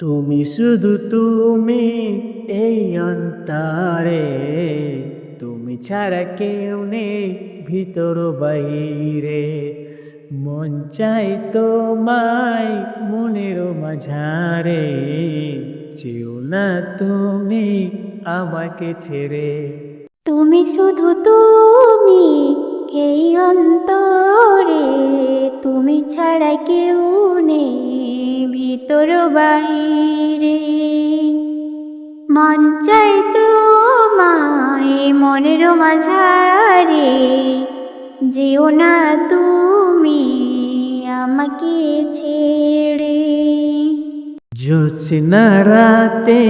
তুমি শুধু তুমি এই অন্তরে, তুমি ছাড়া কেউ নেই ভিতর বাহিরে। মন চাই তোমায় মনের মাঝারে, যেও না তুমি আমাকে ছেড়ে। তুমি শুধু তুমি এই অন্তরে, তুমি ছাড়া কেউ নেই ভিতর বাইরে। মন চাই তোমায় মনের মাঝারে, যেও না তুমি আমাকে ছেড়ে। জ্যোৎস্না রাতে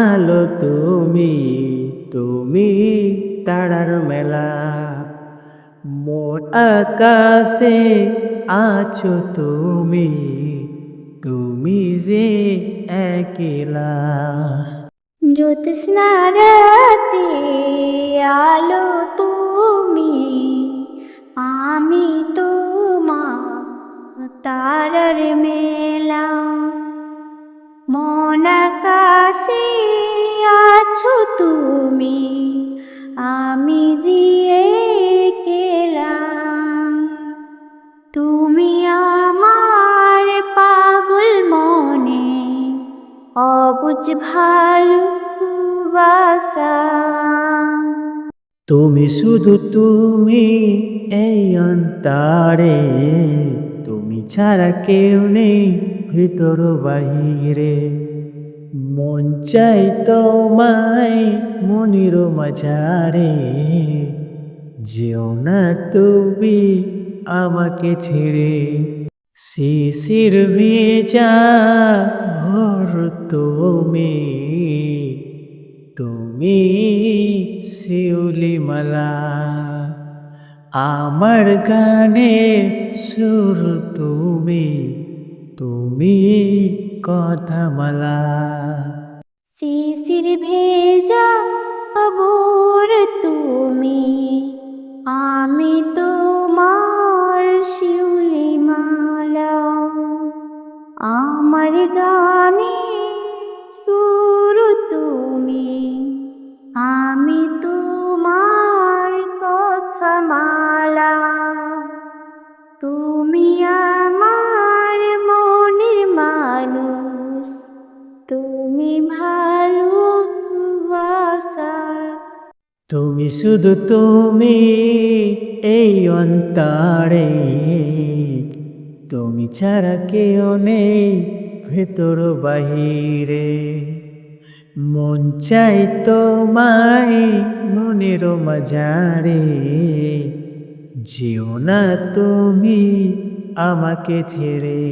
আলো তুমি, তুমি তারার মেলা। মোর আকাশে আছো তুমি, তুমি যে একলা। জ্যোৎস্না রাতে আলো তুমি, আমি তোমার তারার মেলা। মন আকাশে আছো তুমি, আমি জিয়ে গেলাম। তুমি আমার পাগল মনে অবুঝ ভালোবাসা। তুমি শুধু তুমি এই অন্তরে, তুমি ছাড়া কেউ নেই ভিতর বাহিরে। মন চাই তোমায় মনের মাঝারে, যেও না তুমি আমাকে ছেড়ে। শিশির ভেজা ভোর তুমি, তুমি শিউলি মালা। আমার গানের সুর তুমি, তুমি কথামালা। শিশির ভেজা ভোর তুমি, আমি তোমার শিউলি মালা। আমার গানে সুর তুমি, আমি তোমার কথামালা। তুমি আমার মনের মানুষ, তুমি ভালোবাসা। তুমি শুধু তুমি এই অন্তরে, তুমি ছাড়া কেউ নেই ভেতর বাহিরে। মন চাই তোমায় মনের মাঝারে, যেও না তুমি আমাকে ছেড়ে।